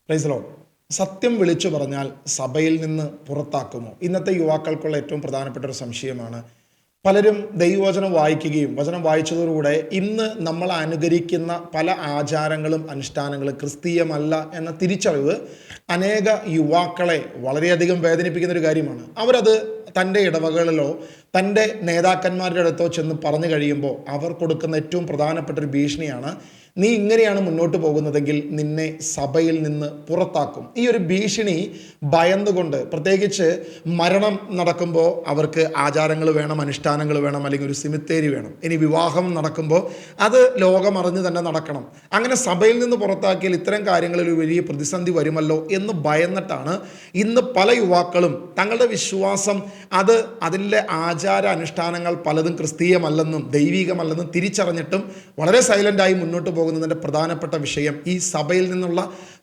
Praise Lord. സത്യം വിളിച്ചു പറഞ്ഞാൽ സഭയിൽ നിന്ന് പുറത്താക്കുമോ? ഇന്നത്തെ യുവാക്കൾക്കുള്ള ഏറ്റവും പ്രധാനപ്പെട്ട ഒരു സംശയമാണ്. പലരും ദൈവവചനം വായിക്കുകയും വചനം വായിച്ചതോടുകൂടെ ഇന്ന് നമ്മൾ അനുകരിക്കുന്ന പല ആചാരങ്ങളും അനുഷ്ഠാനങ്ങളും ക്രിസ്തീയമല്ല എന്ന തിരിച്ചറിവ് അനേക യുവാക്കളെ വളരെയധികം വേദനിപ്പിക്കുന്ന ഒരു കാര്യമാണ്. അവരത് തൻ്റെ ഇടവകളിലോ തൻ്റെ നേതാക്കന്മാരുടെ അടുത്തോ ചെന്ന് പറഞ്ഞു കഴിയുമ്പോൾ അവർ കൊടുക്കുന്ന ഏറ്റവും പ്രധാനപ്പെട്ട ഒരു ഭീഷണിയാണ്, നീ ഇങ്ങനെയാണ് മുന്നോട്ട് പോകുന്നതെങ്കിൽ നിന്നെ സഭയിൽ നിന്ന് പുറത്താക്കും. ഈ ഒരു ഭീഷണി ഭയന്നുകൊണ്ട്, പ്രത്യേകിച്ച് മരണം നടക്കുമ്പോൾ അവർക്ക് ആചാരങ്ങൾ വേണം, അനുഷ്ഠാനങ്ങൾ വേണം, അല്ലെങ്കിൽ ഒരു സിമിത്തേരി വേണം. ഇനി വിവാഹം നടക്കുമ്പോൾ അത് ലോകമറിഞ്ഞ് തന്നെ നടക്കണം. അങ്ങനെ സഭയിൽ നിന്ന് പുറത്താക്കിയാൽ ഇത്തരം കാര്യങ്ങളിൽ ഒരു വലിയ പ്രതിസന്ധി വരുമല്ലോ എന്ന് ഭയന്നിട്ടാണ് ഇന്ന് പല യുവാക്കളും തങ്ങളുടെ വിശ്വാസം അതിലെ ആചാര അനുഷ്ഠാനങ്ങൾ പലതും ക്രിസ്തീയമല്ലെന്നും ദൈവികമല്ലെന്നും തിരിച്ചറിഞ്ഞിട്ടും വളരെ സൈലൻ്റായി മുന്നോട്ട് പോകുന്നതിൻ്റെ പ്രധാനപ്പെട്ട വിഷയം ഈ സഭയിൽ നിന്നുള്ള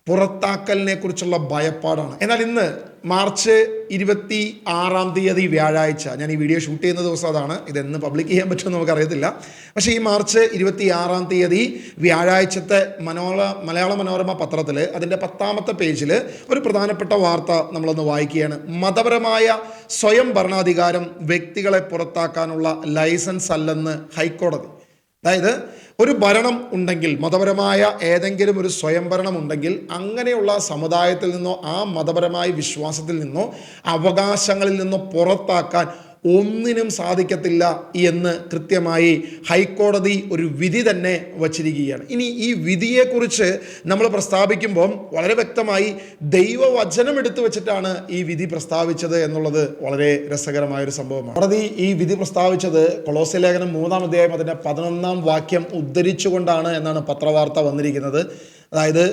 പുറത്താക്കലിനെ കുറിച്ചുള്ള ഭയപ്പാടാണ്. എന്നാൽ ഇന്ന് മാർച്ച് 26 വ്യാഴാഴ്ച, ഞാൻ ഈ വീഡിയോ ഷൂട്ട് ചെയ്യുന്ന ദിവസം അതാണ്, ഇതെന്ന് പബ്ലിക് ചെയ്യാൻ പറ്റുമെന്ന് നമുക്കറിയത്തില്ല. പക്ഷേ ഈ മാർച്ച് 26 വ്യാഴാഴ്ചത്തെ മലയാള മനോരമ പത്രത്തിൽ അതിൻ്റെ 10ാമത്തെ പേജിൽ ഒരു പ്രധാനപ്പെട്ട വാർത്ത നമ്മളൊന്ന് വായിക്കുകയാണ്. മതപരമായ സ്വയം ഭരണാധികാരം വ്യക്തികളെ പുറത്താക്കാനുള്ള ലൈസൻസ് അല്ലെന്ന് ഹൈക്കോടതി. അതായത് ഒരു ഭരണം ഉണ്ടെങ്കിൽ, മതപരമായ ഏതെങ്കിലും ഒരു സ്വയംഭരണം ഉണ്ടെങ്കിൽ, അങ്ങനെയുള്ള സമുദായത്തിൽ നിന്നോ ആ മതപരമായ വിശ്വാസത്തിൽ നിന്നോ അവകാശങ്ങളിൽ നിന്നോ പുറത്താക്കാൻ ഒന്നിനും സാധിക്കത്തില്ല എന്ന് കൃത്യമായി ഹൈക്കോടതി ഒരു വിധി തന്നെ വച്ചിരിക്കുകയാണ്. ഇനി ഈ വിധിയെക്കുറിച്ച് നമ്മൾ പ്രസ്താവിക്കുമ്പോൾ വളരെ വ്യക്തമായി ദൈവവചനം എടുത്തു വെച്ചിട്ടാണ് ഈ വിധി പ്രസ്താവിച്ചത് എന്നുള്ളത് വളരെ രസകരമായൊരു സംഭവമാണ്. കോടതി ഈ വിധി പ്രസ്താവിച്ചത് കൊളോസ്യ ലേഖനം 3-ാം അധ്യായം അതിൻ്റെ 11-ാം വാക്യം ഉദ്ധരിച്ചുകൊണ്ടാണ് എന്നാണ് പത്രവാർത്ത വന്നിരിക്കുന്നത്. അതായത്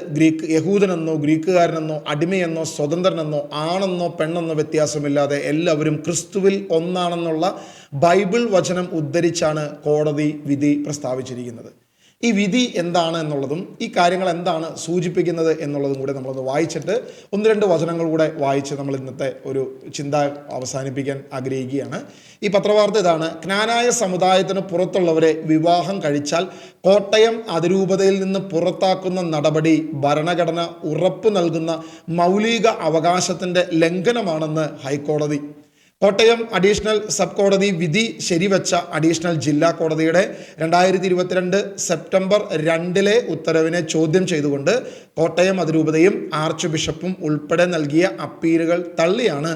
യഹൂദനെന്നോ ഗ്രീക്കുകാരനെന്നോ അടിമയെന്നോ സ്വതന്ത്രനെന്നോ ആണെന്നോ പെണ്ണെന്നോ വ്യത്യാസമില്ലാതെ എല്ലാവരും ക്രിസ്തുവിൽ ഒന്നാണെന്നുള്ള ബൈബിൾ വചനം ഉദ്ധരിച്ചാണ് കോടതി വിധി പ്രസ്താവിച്ചിരിക്കുന്നത്. ഈ വിധി എന്താണ് എന്നുള്ളതും ഈ കാര്യങ്ങൾ എന്താണ് സൂചിപ്പിക്കുന്നത് എന്നുള്ളതും കൂടെ നമ്മളൊന്ന് വായിച്ചിട്ട് 1-2 വചനങ്ങൾ കൂടെ വായിച്ച് നമ്മൾ ഇന്നത്തെ ഒരു ചിന്ത അവസാനിപ്പിക്കാൻ ആഗ്രഹിക്കുകയാണ്. ഈ പത്രവാർത്ത ഇതാണ്: ക്നാനായ സമുദായത്തിന് പുറത്തുള്ളവരെ വിവാഹം കഴിച്ചാൽ കോട്ടയം അതിരൂപതയിൽ നിന്ന് പുറത്താക്കുന്ന നടപടി ഭരണഘടന ഉറപ്പു നൽകുന്ന മൗലിക അവകാശത്തിൻ്റെ ലംഘനമാണെന്ന് ഹൈക്കോടതി. കോട്ടയം അഡീഷണൽ സബ് കോടതി വിധി ശരിവെച്ച അഡീഷണൽ ജില്ലാ കോടതിയുടെ 2022 സെപ്റ്റംബർ 2 ഉത്തരവിനെ ചോദ്യം ചെയ്തുകൊണ്ട് കോട്ടയം അതിരൂപതയും ആർച്ച് ബിഷപ്പും ഉൾപ്പെടെ നൽകിയ അപ്പീലുകൾ തള്ളിയാണ്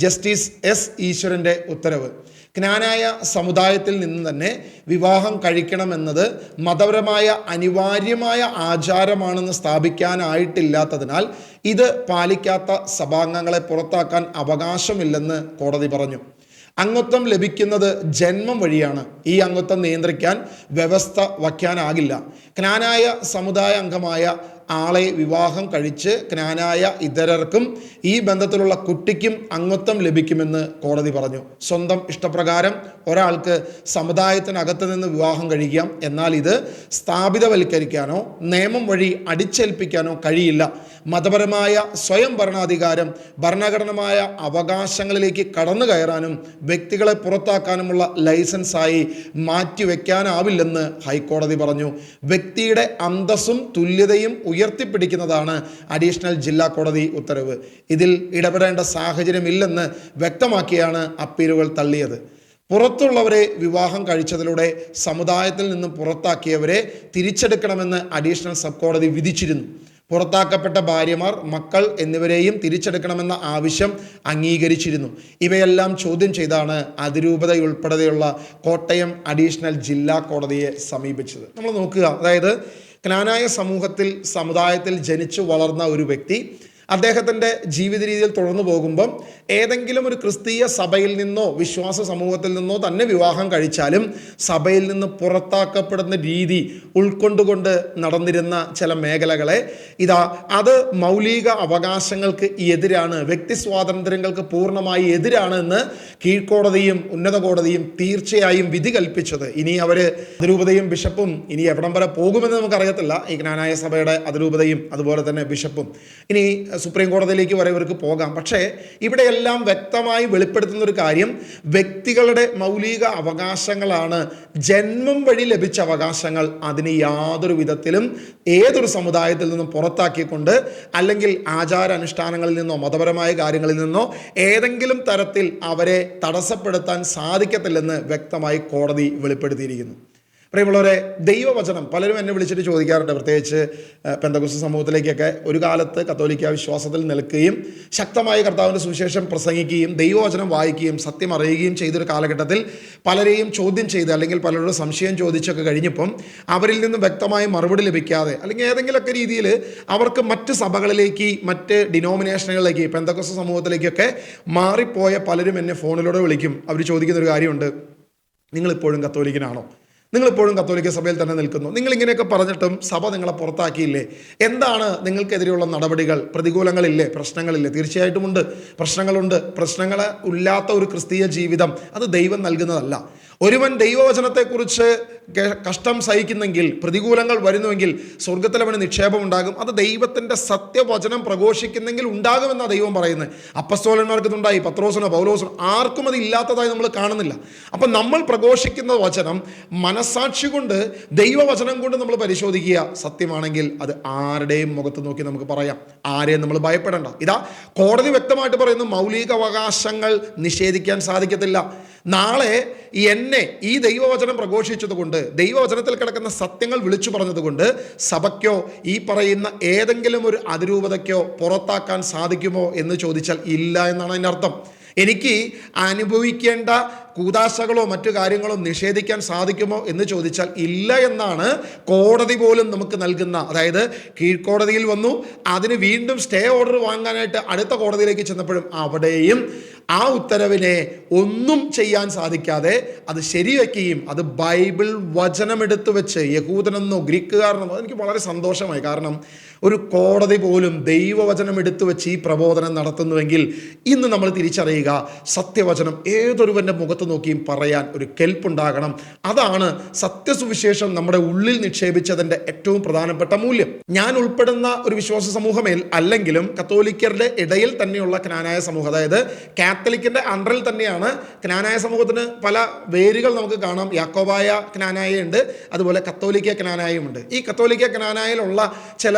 ജസ്റ്റിസ് എസ് ഈശ്വരൻ്റെ ഉത്തരവ്. ക്നാനായ സമുദായത്തിൽ നിന്ന് തന്നെ വിവാഹം കഴിക്കണമെന്നത് മതപരമായ അനിവാര്യമായ ആചാരമാണെന്ന് സ്ഥാപിക്കാനായിട്ടില്ലാത്തതിനാൽ ഇത് പാലിക്കാത്ത സഭാംഗങ്ങളെ പുറത്താക്കാൻ അവകാശമില്ലെന്ന് കോടതി പറഞ്ഞു. അംഗത്വം ലഭിക്കുന്നത് ജന്മം വഴിയാണ്. ഈ അംഗത്വം നിയന്ത്രിക്കാൻ വ്യവസ്ഥ വയ്ക്കാനാകില്ല. ക്നാനായ സമുദായ അംഗമായ ആളെ വിവാഹം കഴിച്ച് ക്നാനായ ഇതരർക്കും ഈ ബന്ധത്തിലുള്ള കുട്ടിക്കും അംഗത്വം ലഭിക്കുമെന്ന് കോടതി പറഞ്ഞു. സ്വന്തം ഇഷ്ടപ്രകാരം ഒരാൾക്ക് സമുദായത്തിനകത്ത് നിന്ന് വിവാഹം കഴിക്കാം. എന്നാൽ ഇത് സ്ഥാപിതവൽക്കരിക്കാനോ നിയമം വഴി അടിച്ചേൽപ്പിക്കാനോ കഴിയില്ല. മതപരമായ സ്വയം ഭരണാധികാരം ഭരണഘടനമായ അവകാശങ്ങളിലേക്ക് കടന്നു കയറാനും വ്യക്തികളെ പുറത്താക്കാനുമുള്ള ലൈസൻസായി മാറ്റിവെക്കാനാവില്ലെന്ന് ഹൈക്കോടതി പറഞ്ഞു. വ്യക്തിയുടെ അന്തസ്സും തുല്യതയും ഉയർത്തിപ്പിടിക്കുന്നതാണ് അഡീഷണൽ ജില്ലാ കോടതി ഉത്തരവ്. ഇതിൽ ഇടപെടേണ്ട സാഹചര്യമില്ലെന്ന് വ്യക്തമാക്കിയാണ് അപ്പീലുകൾ തള്ളിയത്. പുറത്തുള്ളവരെ വിവാഹം കഴിച്ചതിലൂടെ സമുദായത്തിൽ നിന്നും പുറത്താക്കിയവരെ തിരിച്ചെടുക്കണമെന്ന് അഡീഷണൽ സബ് കോടതി വിധിച്ചിരുന്നു. പുറത്താക്കപ്പെട്ട ഭാര്യമാർ, മക്കൾ എന്നിവരെയും തിരിച്ചെടുക്കണമെന്ന ആവശ്യം അംഗീകരിച്ചിരുന്നു. ഇവയെല്ലാം ചോദ്യം ചെയ്താണ് അതിരൂപതയുൾപ്പെടെയുള്ള കോട്ടയം അഡീഷണൽ ജില്ലാ കോടതിയെ സമീപിച്ചത്. നമ്മൾ നോക്കുക, അതായത് ക്നാനായ സമുദായത്തിൽ ജനിച്ചു വളർന്ന ഒരു വ്യക്തി അദ്ദേഹത്തിൻ്റെ ജീവിത രീതിയിൽ തുടർന്നു പോകുമ്പം ഏതെങ്കിലും ഒരു ക്രിസ്തീയ സഭയിൽ നിന്നോ വിശ്വാസ സമൂഹത്തിൽ നിന്നോ തന്നെ വിവാഹം കഴിച്ചാലും സഭയിൽ നിന്ന് പുറത്താക്കപ്പെടുന്ന രീതി ഉൾക്കൊണ്ടുകൊണ്ട് നടന്നിരുന്ന ചില മേഖലകളെ അത് മൗലിക അവകാശങ്ങൾക്ക് എതിരാണ്, വ്യക്തി സ്വാതന്ത്ര്യങ്ങൾക്ക് പൂർണ്ണമായി എതിരാണ് എന്ന് കീഴ്ക്കോടതിയും ഉന്നത കോടതിയും തീർച്ചയായും വിധി കൽപ്പിച്ചത്. ഇനി അവർ അതിരൂപതയും ബിഷപ്പും ഇനി എവിടം വരെ പോകുമെന്ന് നമുക്കറിയത്തില്ല. ഈ ക്നാനായ സഭയുടെ അതിരൂപതയും അതുപോലെ തന്നെ ബിഷപ്പും ഇനി സുപ്രീം കോടതിയിലേക്ക് വരെ ഇവർക്ക് പോകാം. പക്ഷേ ഇവിടെയെല്ലാം വ്യക്തമായി വെളിപ്പെടുത്തുന്ന ഒരു കാര്യം, വ്യക്തികളുടെ മൗലിക അവകാശങ്ങളാണ്. ജന്മം വഴി ലഭിച്ച അവകാശങ്ങൾ അതിന് യാതൊരു വിധത്തിലും ഏതൊരു സമുദായത്തിൽ നിന്നും പുറത്താക്കിക്കൊണ്ട് അല്ലെങ്കിൽ ആചാരാനുഷ്ഠാനങ്ങളിൽ നിന്നോ മതപരമായ കാര്യങ്ങളിൽ നിന്നോ ഏതെങ്കിലും തരത്തിൽ അവരെ തടസ്സപ്പെടുത്താൻ സാധിക്കത്തില്ലെന്ന് വ്യക്തമായി കോടതി വെളിപ്പെടുത്തിയിരിക്കുന്നു. പ്രിയമുള്ളവരെ, ദൈവവചനം പലരും എന്നെ വിളിച്ചിട്ട് ചോദിക്കാറുണ്ട്, പ്രത്യേകിച്ച് പെന്തക്കോസ്ത് സമൂഹത്തിലേക്കൊക്കെ ഒരു കാലത്ത് കത്തോലിക്ക വിശ്വാസത്തിൽ നിൽക്കുകയും ശക്തമായ കർത്താവിൻ്റെ സുവിശേഷം പ്രസംഗിക്കുകയും ദൈവവചനം വായിക്കുകയും സത്യം അറിയുകയും ചെയ്തൊരു കാലഘട്ടത്തിൽ പലരെയും ചോദ്യം ചെയ്ത് അല്ലെങ്കിൽ പലരോട് സംശയം ചോദിച്ചൊക്കെ കഴിഞ്ഞപ്പം അവരിൽ നിന്നും വ്യക്തമായ മറുപടി ലഭിക്കാതെ അല്ലെങ്കിൽ ഏതെങ്കിലുമൊക്കെ രീതിയിൽ അവർക്ക് മറ്റ് സഭകളിലേക്ക്, മറ്റ് ഡിനോമിനേഷനുകളിലേക്ക്, പെന്തക്കോസ്ത് സമൂഹത്തിലേക്കൊക്കെ മാറിപ്പോയ പലരും എന്നെ ഫോണിലൂടെ വിളിക്കും. അവർ ചോദിക്കുന്നൊരു കാര്യമുണ്ട്, നിങ്ങളിപ്പോഴും കത്തോലിക്കനാണോ? നിങ്ങളിപ്പോഴും കത്തോലിക്ക സഭയിൽ തന്നെ നിൽക്കുന്നു? നിങ്ങളിങ്ങനെയൊക്കെ പറഞ്ഞിട്ടും സഭ നിങ്ങളെ പുറത്താക്കിയില്ലേ? എന്താണ് നിങ്ങൾക്കെതിരെയുള്ള നടപടികൾ? പ്രതികൂലങ്ങളില്ലേ? പ്രശ്നങ്ങളില്ലേ? തീർച്ചയായിട്ടും ഉണ്ട്, പ്രശ്നങ്ങളുണ്ട്. പ്രശ്നങ്ങൾ ഇല്ലാത്ത ഒരു ക്രിസ്തീയ ജീവിതം അത് ദൈവം നൽകുന്നതല്ല. ഒരുവൻ ദൈവവചനത്തെക്കുറിച്ച് കഷ്ടം സഹിക്കുന്നെങ്കിൽ, പ്രതികൂലങ്ങൾ വരുന്നുവെങ്കിൽ സ്വർഗത്തിൽ അവന് നിക്ഷേപം ഉണ്ടാകും. അത് ദൈവത്തിൻ്റെ സത്യവചനം പ്രഘോഷിക്കുന്നെങ്കിൽ ഉണ്ടാകുമെന്നാണ് ദൈവം പറയുന്നത്. അപ്പസ്തോലന്മാർക്ക് ഇതുണ്ടായി, പത്രോസിനോ പൗലോസിനോ ആർക്കും അത് ഇല്ലാത്തതായി നമ്മൾ കാണുന്നില്ല. അപ്പം നമ്മൾ പ്രഘോഷിക്കുന്ന വചനം മനസാക്ഷി കൊണ്ട്, ദൈവവചനം കൊണ്ട് നമ്മൾ പരിശോധിക്കുക. സത്യമാണെങ്കിൽ അത് ആരുടെയും മുഖത്ത് നോക്കി നമുക്ക് പറയാം, ആരെയും നമ്മൾ ഭയപ്പെടേണ്ട. ഇതാ കോടതി വ്യക്തമായിട്ട് പറയുന്നു, മൗലിക അവകാശങ്ങൾ നിഷേധിക്കാൻ സാധിക്കത്തില്ല. നാളെ എന്നെ ഈ ദൈവവചനം പ്രഘോഷിച്ചത് കൊണ്ട്, ദൈവവചനത്തിൽ കിടക്കുന്ന സത്യങ്ങൾ വിളിച്ചു പറഞ്ഞതുകൊണ്ട് സഭയ്ക്കോ ഈ പറയുന്ന ഏതെങ്കിലും ഒരു അതിരൂപതയ്ക്കോ പുറത്താക്കാൻ സാധിക്കുമോ എന്ന് ചോദിച്ചാൽ ഇല്ല എന്നാണ് അതിൻ്റെ അർത്ഥം. എനിക്ക് അനുഭവിക്കേണ്ട കൂദാശകളോ മറ്റു കാര്യങ്ങളോ നിഷേധിക്കാൻ സാധിക്കുമോ എന്ന് ചോദിച്ചാൽ ഇല്ല എന്നാണ് കോടതി പോലും നമുക്ക് നൽകുന്ന. അതായത് കീഴ്ക്കോടതിയിൽ വന്നു, അതിന് വീണ്ടും സ്റ്റേ ഓർഡർ വാങ്ങാനായിട്ട് അടുത്ത കോടതിയിലേക്ക് ചെന്നപ്പോഴും അവിടെയും ആ ഉത്തരവിനെ ഒന്നും ചെയ്യാൻ സാധിക്കാതെ അത് ശരിവെക്കുകയും അത് ബൈബിൾ വചനമെടുത്ത് വെച്ച്, യഹൂദനെന്നോ ഗ്രീക്കുകാരനെന്നോ, എനിക്ക് വളരെ സന്തോഷമായി. കാരണം ഒരു കോടതി പോലും ദൈവവചനം എടുത്തു വെച്ച് ഈ പ്രബോധനം നടത്തുന്നുവെങ്കിൽ ഇന്ന് നമ്മൾ തിരിച്ചറിയുക, സത്യവചനം ഏതൊരുവൻ്റെ മുഖത്ത് നോക്കിയും പറയാൻ ഒരു കെൽപ്പുണ്ടാകണം. അതാണ് സത്യസുവിശേഷം നമ്മുടെ ഉള്ളിൽ നിക്ഷേപിച്ചതിൻ്റെ ഏറ്റവും പ്രധാനപ്പെട്ട മൂല്യം. ഞാൻ ഉൾപ്പെടുന്ന ഒരു വിശ്വാസ സമൂഹമേൽ അല്ലെങ്കിലും കത്തോലിക്കരുടെ ഇടയിൽ തന്നെയുള്ള ക്നാനായ സമൂഹം, അതായത് കാത്തലിക്കിൻ്റെ അണ്ടറിൽ തന്നെയാണ്. ക്നാനായ സമൂഹത്തിന് പല വേരുകൾ നമുക്ക് കാണാം. യാക്കോബായ ക്നാനായ ഉണ്ട്, അതുപോലെ കത്തോലിക്ക ക്നാനായും ഉണ്ട്. ഈ കത്തോലിക്ക ക്നാനായിലുള്ള ചില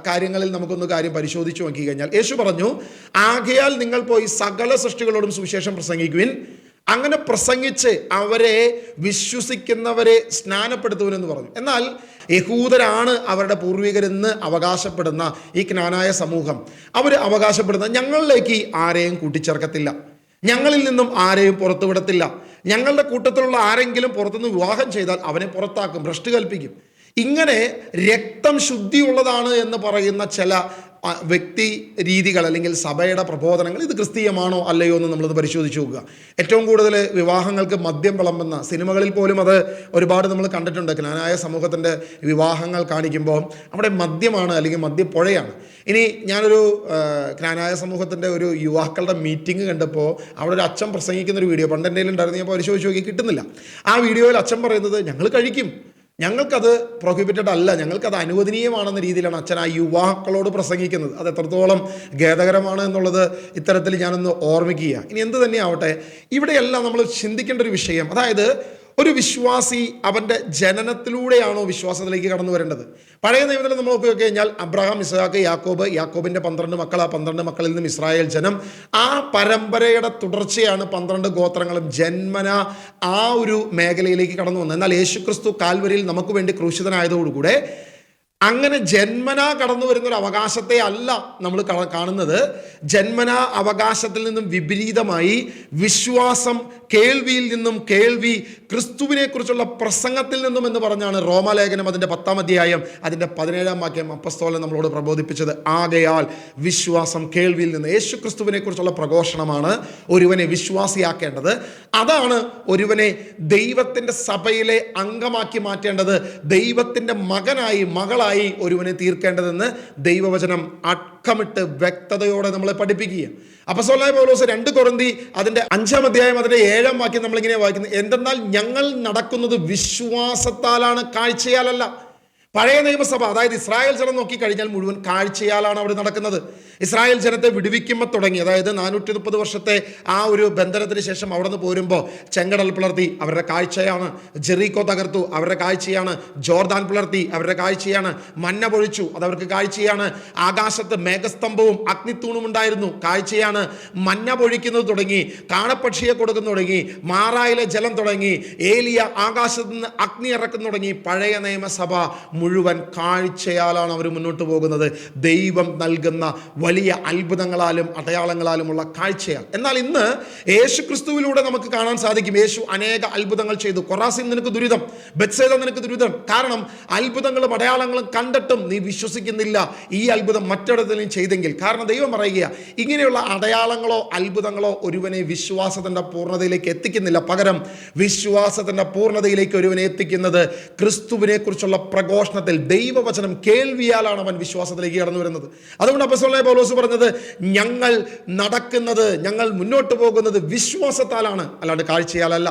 കാര്യങ്ങളിൽ നമുക്കൊന്ന് കാര്യം പരിശോധിച്ച് നോക്കി കഴിഞ്ഞാൽ, യേശു പറഞ്ഞു, ആകയാൽ നിങ്ങൾ പോയി സകല സൃഷ്ടികളോടും സുവിശേഷം പ്രസംഗിക്കുവിൻ, അങ്ങനെ പ്രസംഗിച്ച് അവരെ വിശ്വസിക്കുന്നവരെ സ്നാനപ്പെടുത്തുവനെന്ന് പറഞ്ഞു. എന്നാൽ യഹൂദരാണ് അവരുടെ പൂർവികരെന്ന് അവകാശപ്പെടുന്ന ഈ ക്നാനായ സമൂഹം, അവർ അവകാശപ്പെടുന്ന ഞങ്ങളിലേക്ക് ആരെയും കൂട്ടിച്ചേർക്കത്തില്ല, ഞങ്ങളിൽ നിന്നും ആരെയും പുറത്തുവിടത്തില്ല, ഞങ്ങളുടെ കൂട്ടത്തിലുള്ള ആരെങ്കിലും പുറത്തുനിന്ന് വിവാഹം ചെയ്താൽ അവനെ പുറത്താക്കും, ഭ്രഷ്ട് കൽപ്പിക്കും. ഇങ്ങനെ രക്തം ശുദ്ധിയുള്ളതാണ് എന്ന് പറയുന്ന ചില വ്യക്തി രീതികൾ അല്ലെങ്കിൽ സഭയുടെ പ്രബോധനങ്ങൾ, ഇത് ക്രിസ്തീയമാണോ അല്ലയോ എന്ന് നമ്മളത് പരിശോധിച്ച് നോക്കുക. ഏറ്റവും കൂടുതൽ വിവാഹങ്ങൾക്ക് മദ്യം വിളമ്പുന്ന സിനിമകളിൽ പോലും അത് ഒരുപാട് നമ്മൾ കണ്ടിട്ടുണ്ട്. ക്നാനായ സമൂഹത്തിൻ്റെ വിവാഹങ്ങൾ കാണിക്കുമ്പോൾ അവിടെ മദ്യമാണ് അല്ലെങ്കിൽ മദ്യപ്പുഴയാണ്. ഇനി ഞാനൊരു ക്നാനായ സമൂഹത്തിൻ്റെ ഒരു യുവാക്കളുടെ മീറ്റിംഗ് കണ്ടപ്പോൾ അവിടെ ഒരു അച്ഛൻ പ്രസംഗിക്കുന്നൊരു വീഡിയോ പണ്ട് എൻ്റെ ഉണ്ടായിരുന്നു, ഞാൻ പരിശോധിച്ച് നോക്കി കിട്ടുന്നില്ല. ആ വീഡിയോയിൽ അച്ഛൻ പറയുന്നത്, ഞങ്ങൾ കഴിക്കും, ഞങ്ങൾക്കത് പ്രൊഹിബിറ്റഡ് അല്ല, ഞങ്ങൾക്കത് അനുവദനീയമാണെന്ന രീതിയിലാണ് അച്ഛൻ ആ യുവാക്കളോട് പ്രസംഗിക്കുന്നത്. അത് എത്രത്തോളം ഖേദകരമാണ് എന്നുള്ളത് ഇത്തരത്തിൽ ഞാനൊന്ന് ഓർമ്മിക്കുക. ഇനി എന്ത് തന്നെയാവട്ടെ, ഇവിടെയെല്ലാം നമ്മൾ ചിന്തിക്കേണ്ട ഒരു വിഷയം, അതായത് ഒരു വിശ്വാസി അവൻ്റെ ജനനത്തിലൂടെയാണോ വിശ്വാസത്തിലേക്ക് കടന്നു വരേണ്ടത്? പഴയ നിയമത്തിൽ നമ്മൾ നോക്കി കഴിഞ്ഞാൽ അബ്രഹാം, ഇസ്ഹാക്ക്, യാക്കോബ്, യാക്കോബിൻ്റെ 12 മക്കൾ, ആ 12 മക്കളിൽ നിന്നും ഇസ്രായേൽ ജനം, ആ പരമ്പരയുടെ തുടർച്ചയാണ് 12 ഗോത്രങ്ങളും ജന്മന ആ ഒരു മേഖലയിലേക്ക് കടന്നു വന്നത്. എന്നാൽ യേശുക്രിസ്തു കാൽവരിയിൽ നമുക്ക് വേണ്ടി ക്രൂശിതനായതോടുകൂടെ അങ്ങനെ ജന്മനാ കടന്നു വരുന്നൊരു അവകാശത്തെ അല്ല നമ്മൾ കാണുന്നത്. ജന്മനാ അവകാശത്തിൽ നിന്നും വിപരീതമായി വിശ്വാസം കേൾവിയിൽ നിന്നും, കേൾവി ക്രിസ്തുവിനെ കുറിച്ചുള്ള പ്രസംഗത്തിൽ നിന്നും എന്ന് പറഞ്ഞാണ് റോമാലേഖനം അതിൻ്റെ 10-ാം അധ്യായം അതിൻ്റെ 17-ാം വാക്യം അപ്പസ്തോലൻ നമ്മളോട് പ്രബോധിപ്പിച്ചത്. ആകയാൽ വിശ്വാസം കേൾവിയിൽ നിന്ന്, യേശു ക്രിസ്തുവിനെ കുറിച്ചുള്ള പ്രഘോഷണമാണ് ഒരുവനെ വിശ്വാസിയാക്കേണ്ടത്. അതാണ് ഒരുവനെ ദൈവത്തിൻ്റെ സഭയിലെ അംഗമാക്കി മാറ്റേണ്ടത്, ദൈവത്തിൻ്റെ മകനായി മകളായി ഒരുവനെ തീർക്കേണ്ടതെന്ന് ദൈവവചനം അക്കമിട്ട് വ്യക്തതയോടെ നമ്മളെ പഠിപ്പിക്കുക. അപ്പോസ്തലനായ പൗലോസ് 2 കൊരിന്തി അതിൻ്റെ 5-ാം അധ്യായം അതിൻ്റെ 7-ാം വാക്യം നമ്മളിങ്ങനെ വായിക്കുന്നത്, എന്തെന്നാൽ ഞങ്ങൾ നടക്കുന്നത് വിശ്വാസത്താലാണ്, കാഴ്ചയാലല്ല. പഴയ നിയമസഭ, അതായത് ഇസ്രായേൽ ജനം നോക്കിക്കഴിഞ്ഞാൽ മുഴുവൻ കാഴ്ചയാലാണ് അവിടെ നടക്കുന്നത്. ഇസ്രായേൽ ജനത്തെ വിടുവിക്കുമ്പോൾ തുടങ്ങി, അതായത് 430 വർഷത്തെ ആ ഒരു ബന്ധനത്തിന് ശേഷം അവിടെ നിന്ന് പോരുമ്പോൾ ചെങ്കടൽ പിളർത്തി, അവരുടെ കാഴ്ചയാണ്. ജെറീക്കോ തകർത്തു, അവരുടെ കാഴ്ചയാണ്. ജോർദാൻ പിളർത്തി, അവരുടെ കാഴ്ചയാണ്. മന്ന പൊഴിച്ചു, അതവർക്ക് കാഴ്ചയാണ്. ആകാശത്ത് മേഘസ്തംഭവും അഗ്നിത്തൂണും ഉണ്ടായിരുന്നു, കാഴ്ചയാണ്. മന്ന പൊഴിക്കുന്നത് തുടങ്ങി, കാണപ്പക്ഷിയെ കൊടുക്കുന്നു തുടങ്ങി, മാറായിലെ ജലം തുടങ്ങി, ഏലിയ ആകാശത്ത് നിന്ന് അഗ്നി ഇറക്കുന്നു തുടങ്ങി. പഴയ നിയമസഭ മുഴുവൻ കാഴ്ചയാലാണ് അവർ മുന്നോട്ട് പോകുന്നത്. ദൈവം നൽകുന്ന വലിയ അത്ഭുതങ്ങളാലും അടയാളങ്ങളാലുമുള്ള കാഴ്ചയാണ്. എന്നാൽ ഇന്ന് യേശു ക്രിസ്തുവിലൂടെ നമുക്ക് കാണാൻ സാധിക്കും, യേശു അനേക അത്ഭുതങ്ങൾ ചെയ്തു. കൊറാസിൻ നിനക്ക് ദുരിതം, ബെത്സേദ നിനക്ക് ദുരിതം. കാരണം അത്ഭുതങ്ങളും അടയാളങ്ങളും കണ്ടിട്ടും നീ വിശ്വസിക്കുന്നില്ല ഈ അത്ഭുതം മറ്റിടത്തിലും ചെയ്തെങ്കിൽ. കാരണം ദൈവം പറയുക, ഇങ്ങനെയുള്ള അടയാളങ്ങളോ അത്ഭുതങ്ങളോ ഒരുവനെ വിശ്വാസത്തിന്റെ പൂർണ്ണതയിലേക്ക് എത്തിക്കുന്നില്ല. പകരം വിശ്വാസത്തിന്റെ പൂർണ്ണതയിലേക്ക് ഒരുവനെ എത്തിക്കുന്നത് ക്രിസ്തുവിനെ കുറിച്ചുള്ള പ്രഘോഷണത്തിൽ, ദൈവവചനം കേൾവിയാലാണ് അവൻ വിശ്വാസത്തിലേക്ക് കടന്നു വരുന്നത്. അതുകൊണ്ട് അപ്പോസ്തലനായ പൗലോസ് പറഞ്ഞത്, ഞങ്ങൾ മുന്നോട്ട് പോകുന്നത് വിശ്വാസത്താലാണ്, അല്ലാണ്ട് കാഴ്ചയാലല്ല.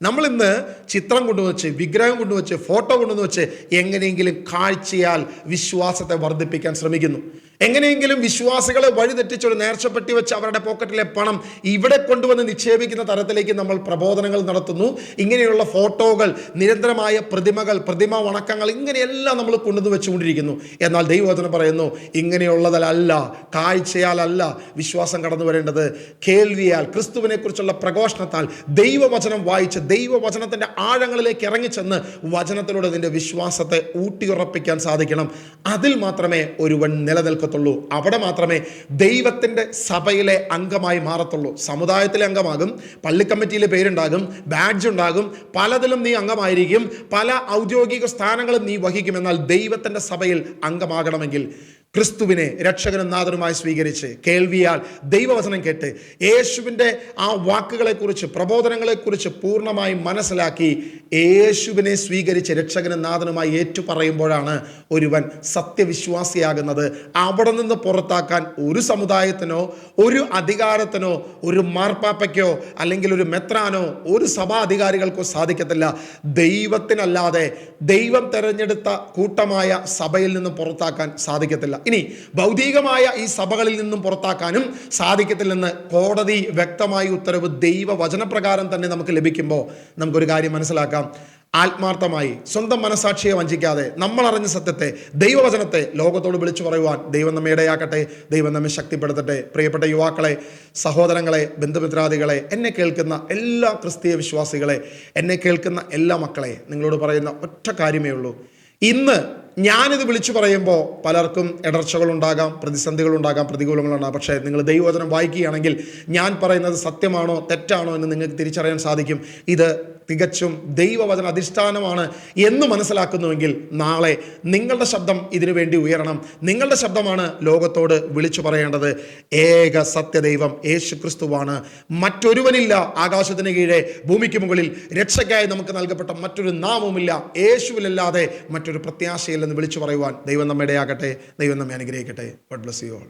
നമ്മൾ ഇന്ന് ചിത്രം കൊണ്ടുവച്ച്, വിഗ്രഹം കൊണ്ടുവച്ച്, ഫോട്ടോ കൊണ്ടുവന്ന് വെച്ച് എങ്ങനെയെങ്കിലും കാഴ്ചയാൽ വിശ്വാസത്തെ വർദ്ധിപ്പിക്കാൻ ശ്രമിക്കുന്നു. എങ്ങനെയെങ്കിലും വിശ്വാസികളെ വഴിതെറ്റിച്ചൊരു നേർച്ചപ്പെട്ടി വെച്ച് അവരുടെ പോക്കറ്റിലെ പണം ഇവിടെ കൊണ്ടുവന്ന് നിക്ഷേപിക്കുന്ന തരത്തിലേക്ക് നമ്മൾ പ്രബോധനങ്ങൾ നടത്തുന്നു. ഇങ്ങനെയുള്ള ഫോട്ടോകൾ, നിരന്തരമായ പ്രതിമകൾ, പ്രതിമ വണക്കങ്ങൾ, ഇങ്ങനെയെല്ലാം നമ്മൾ കൊണ്ടുവന്ന് വെച്ചുകൊണ്ടിരിക്കുന്നു. എന്നാൽ ദൈവവചനം പറയുന്നു, ഇങ്ങനെയുള്ളതല്ല, കാഴ്ചയാലല്ല വിശ്വാസം കടന്നു വരേണ്ടത്, കേൾവിയാൽ, ക്രിസ്തുവിനെ കുറിച്ചുള്ള പ്രഘോഷണത്താൽ, ദൈവവചനം വായിച്ച് ദൈവവചനത്തിന്റെ ആഴങ്ങളിലേക്ക് ഇറങ്ങിച്ചെന്ന് വചനത്തിലൂടെ നിന്റെ വിശ്വാസത്തെ ഊട്ടിയുറപ്പിക്കാൻ സാധിക്കണം. അതിൽ മാത്രമേ ഒരുവൻ നിലനിൽക്കത്തുള്ളൂ. അവിടെ മാത്രമേ ദൈവത്തിന്റെ സഭയിലെ അംഗമായി മാറത്തുള്ളൂ. സമുദായത്തിലെ അംഗമാകും, പള്ളി കമ്മിറ്റിയിലെ പേരുണ്ടാകും, ബാഡ്ജ് ഉണ്ടാകും, പലതിലും നീ അംഗമായിരിക്കും, പല ഔദ്യോഗിക സ്ഥാനങ്ങളും നീ വഹിക്കും. എന്നാൽ ദൈവത്തിന്റെ സഭയിൽ അംഗമാകണമെങ്കിൽ ക്രിസ്തുവിനെ രക്ഷകനും നാഥനുമായി സ്വീകരിച്ച്, കേൾവിയാൽ ദൈവവചനം കേട്ട്, യേശുവിൻ്റെ ആ വാക്കുകളെക്കുറിച്ച്, പ്രബോധനങ്ങളെക്കുറിച്ച് പൂർണ്ണമായി മനസ്സിലാക്കി യേശുവിനെ സ്വീകരിച്ച് രക്ഷകനും നാഥനുമായി ഏറ്റുപറയുമ്പോഴാണ് ഒരുവൻ സത്യവിശ്വാസിയാകുന്നത്. അവിടെ നിന്ന് പുറത്താക്കാൻ ഒരു സമുദായത്തിനോ, ഒരു അധികാരത്തിനോ, ഒരു മാർപ്പാപ്പയ്ക്കോ, അല്ലെങ്കിൽ ഒരു മെത്രാനോ, ഒരു സഭാധികാരികൾക്കോ സാധിക്കത്തില്ല. ദൈവത്തിനല്ലാതെ, ദൈവം തെരഞ്ഞെടുത്ത കൂട്ടമായ സഭയിൽ നിന്നും പുറത്താക്കാൻ സാധിക്കത്തില്ല. ഇനി ഭൗതികമായ ഈ സഭകളിൽ നിന്നും പുറത്താക്കാനും സാധിക്കത്തില്ലെന്ന് കോടതി വ്യക്തമായ ഉത്തരവ് ദൈവവചനപ്രകാരം തന്നെ നമുക്ക് ലഭിക്കുമ്പോൾ നമുക്കൊരു കാര്യം മനസ്സിലാക്കാം. ആത്മാർത്ഥമായി, സ്വന്തം മനസാക്ഷിയെ വഞ്ചിക്കാതെ, നമ്മൾ അറിഞ്ഞ സത്യത്തെ, ദൈവവചനത്തെ ലോകത്തോട് വിളിച്ചു പറയുവാൻ ദൈവം നമ്മെ ഇടയാക്കട്ടെ. ദൈവം നമ്മെ ശക്തിപ്പെടുത്തട്ടെ. പ്രിയപ്പെട്ട യുവാക്കളെ, സഹോദരങ്ങളെ, ബന്ധുമിത്രാദികളെ, എന്നെ കേൾക്കുന്ന എല്ലാ ക്രിസ്തീയ വിശ്വാസികളെ, എന്നെ കേൾക്കുന്ന എല്ലാ മക്കളെ, നിങ്ങളോട് പറയുന്ന ഒറ്റ കാര്യമേ ഉള്ളൂ. ഇന്ന് ഞാനിത് വിളിച്ചു പറയുമ്പോൾ പലർക്കും ഇടർച്ചകളുണ്ടാകാം, പ്രതിസന്ധികളുണ്ടാകാം, പ്രതികൂലങ്ങളുണ്ടാകാം. പക്ഷേ നിങ്ങൾ ദൈവവചനം വായിക്കുകയാണെങ്കിൽ ഞാൻ പറയുന്നത് സത്യമാണോ തെറ്റാണോ എന്ന് നിങ്ങൾക്ക് തിരിച്ചറിയാൻ സാധിക്കും. ഇത് തികച്ചും ദൈവവചന അധിഷ്ഠാനമാണ് എന്ന് മനസ്സിലാക്കുന്നുവെങ്കിൽ നാളെ നിങ്ങളുടെ ശബ്ദം ഇതിനു വേണ്ടി ഉയരണം. നിങ്ങളുടെ ശബ്ദമാണ് ലോകത്തോട് വിളിച്ചു പറയേണ്ടത്. ഏക സത്യദൈവം യേശു ക്രിസ്തുവാണ്, മറ്റൊരുവനില്ല. ആകാശത്തിന് കീഴെ ഭൂമിക്ക് മുകളിൽ രക്ഷയ്ക്കായി നമുക്ക് നൽകപ്പെട്ട മറ്റൊരു നാമവുമില്ല. യേശുവിലല്ലാതെ മറ്റൊരു പ്രത്യാശയില്ലെന്ന് വിളിച്ചു പറയുവാൻ ദൈവം നമ്മെ ഇടയാക്കട്ടെ. ദൈവം നമ്മെ അനുഗ്രഹിക്കട്ടെ. God bless you all.